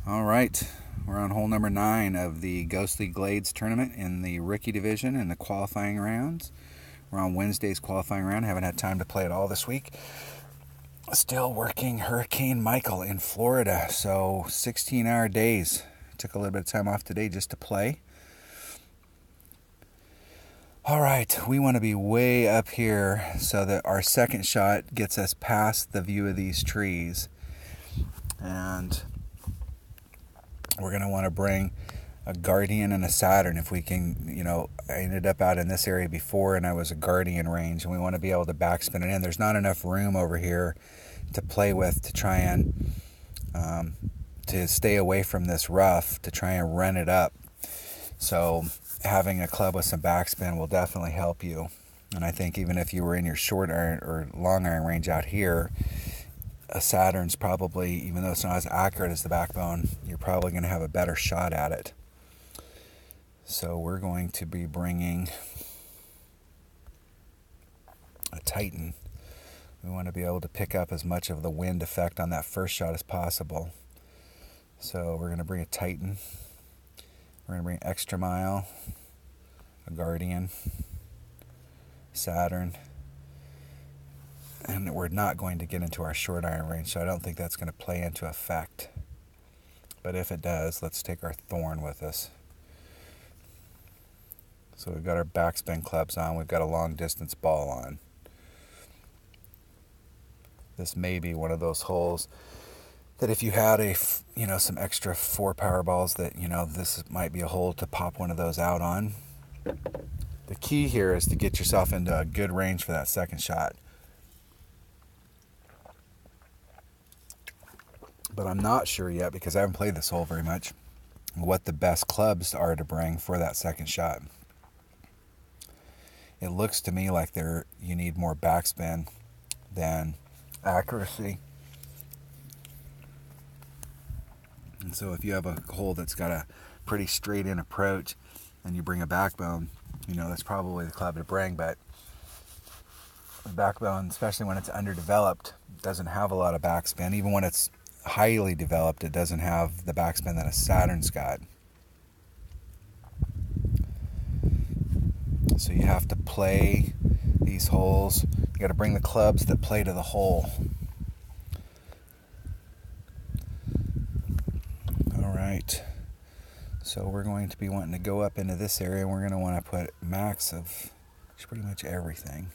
All right, we're on hole number 9 of the Ghostly Glades tournament in the rookie division in the qualifying rounds. We're on Wednesday's qualifying round. Haven't had time to play it all this week. Still working Hurricane Michael in Florida, so 16-hour days. Took a little bit of time off today just to play. All right, we want to be way up here so that our second shot gets us past the view of these trees. And we're going to want to bring a Guardian and a Saturn if we can. I ended up out in this area before and I was a Guardian range, and we want to be able to backspin it in. There's not enough room over here to play with to try and to stay away from this rough to try and run it up. So having a club with some backspin will definitely help you. And I think even if you were in your short iron or long iron range out here, a Saturn's probably, even though it's not as accurate as the backbone, you're probably going to have a better shot at it. So we're going to be bringing a Titan. We want to be able to pick up as much of the wind effect on that first shot as possible. So we're going to bring a Titan. We're going to bring Extra Mile, a Guardian, Saturn, and we're not going to get into our short iron range, so I don't think that's going to play into effect. But if it does, let's take our Thorn with us. So we've got our backspin clubs on, we've got a long distance ball on. This may be one of those holes that if you had some extra 4 power balls that, this might be a hole to pop one of those out on. The key here is to get yourself into a good range for that second shot. But I'm not sure yet, because I haven't played this hole very much, what the best clubs are to bring for that second shot. It looks to me like you need more backspin than accuracy. And so if you have a hole that's got a pretty straight in approach and you bring a backbone, that's probably the club to bring. But the backbone, especially when it's underdeveloped, doesn't have a lot of backspin. Even when it's highly developed, it doesn't have the backspin that a Saturn's got. So you have to play these holes. You got to bring the clubs that play to the hole. All right. So we're going to be wanting to go up into this area, and we're going to want to put max of pretty much everything.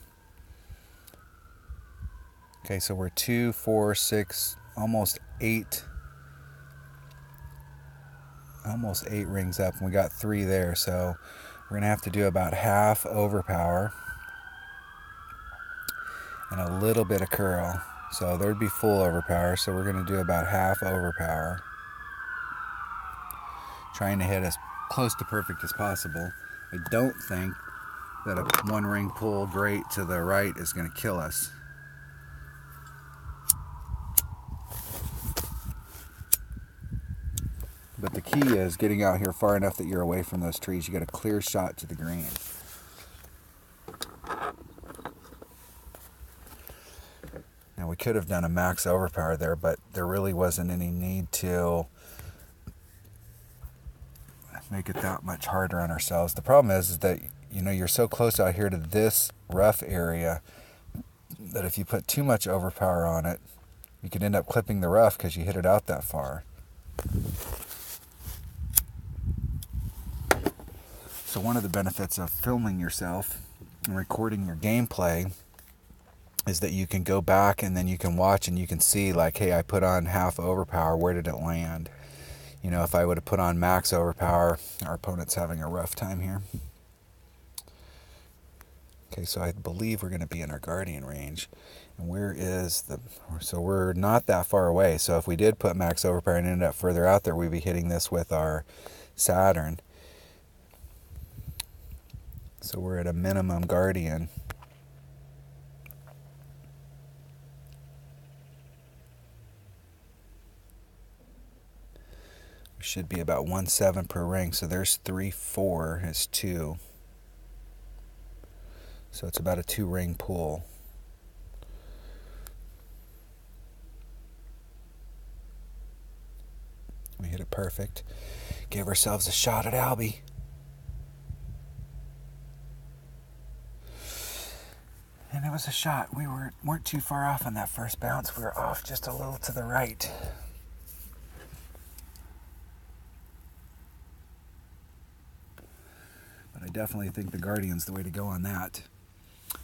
Okay, so we're 2, 4, 6, almost 8 rings up, and we got 3 there, so we're going to have to do about half overpower and a little bit of curl. So there'd be full overpower, so we're going to do about half overpower, trying to hit as close to perfect as possible. I don't think that a 1-ring pull great to the right is going to kill us. But the key is getting out here far enough that you're away from those trees. You get a clear shot to the green. Now we could have done a max overpower there, but there really wasn't any need to make it that much harder on ourselves. The problem is that you're so close out here to this rough area that if you put too much overpower on it, you could end up clipping the rough because you hit it out that far. So one of the benefits of filming yourself and recording your gameplay is that you can go back and then you can watch and you can see, like, hey, I put on half overpower, where did it land? If I would have put on max overpower, our opponent's having a rough time here. Okay, so I believe we're going to be in our Guardian range. And so we're not that far away. So if we did put max overpower and ended up further out there, we'd be hitting this with our Saturn. So we're at a minimum Guardian. We should be about 1.7 per ring. So there's 3, 4 is 2. So it's about a 2-ring pull. We hit it perfect. Give ourselves a shot at Albie. And it was a shot. We weren't too far off on that first bounce. We were off just a little to the right. But I definitely think the Guardian's the way to go on that.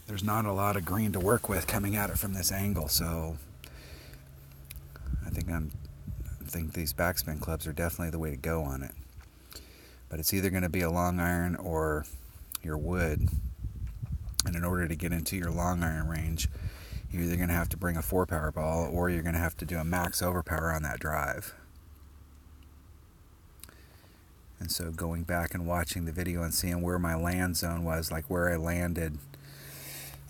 There's not a lot of green to work with coming at it from this angle, so I think these backspin clubs are definitely the way to go on it. But it's either going to be a long iron or your wood. And in order to get into your long iron range, you're either going to have to bring a 4-power ball or you're going to have to do a max overpower on that drive. And so going back and watching the video and seeing where my land zone was, like where I landed,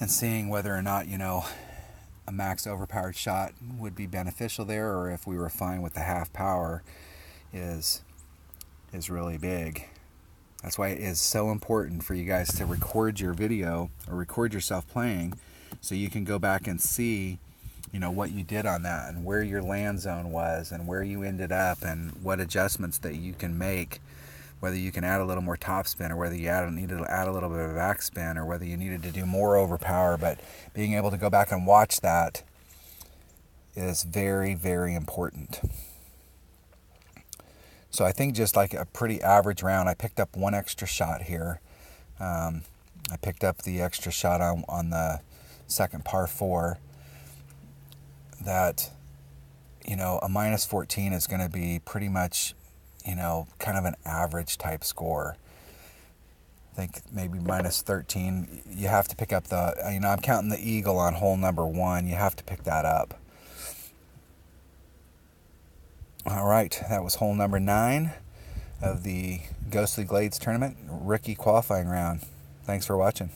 and seeing whether or not, a max overpowered shot would be beneficial there, or if we were fine with the half power is really big. That's why it is so important for you guys to record your video or record yourself playing, so you can go back and see, what you did on that and where your land zone was and where you ended up and what adjustments that you can make, whether you can add a little more topspin or whether you needed to add a little bit of backspin or whether you needed to do more overpower. But being able to go back and watch that is very, very important. So I think just like a pretty average round, I picked up one extra shot here. I picked up the extra shot on the second par 4. That, a minus 14 is going to be pretty much, kind of an average type score. I think maybe minus 13. You have to pick up the, I'm counting the eagle on hole number 1. You have to pick that up. All right, that was hole number 9 of the Ghostly Glades tournament, rookie qualifying round. Thanks for watching.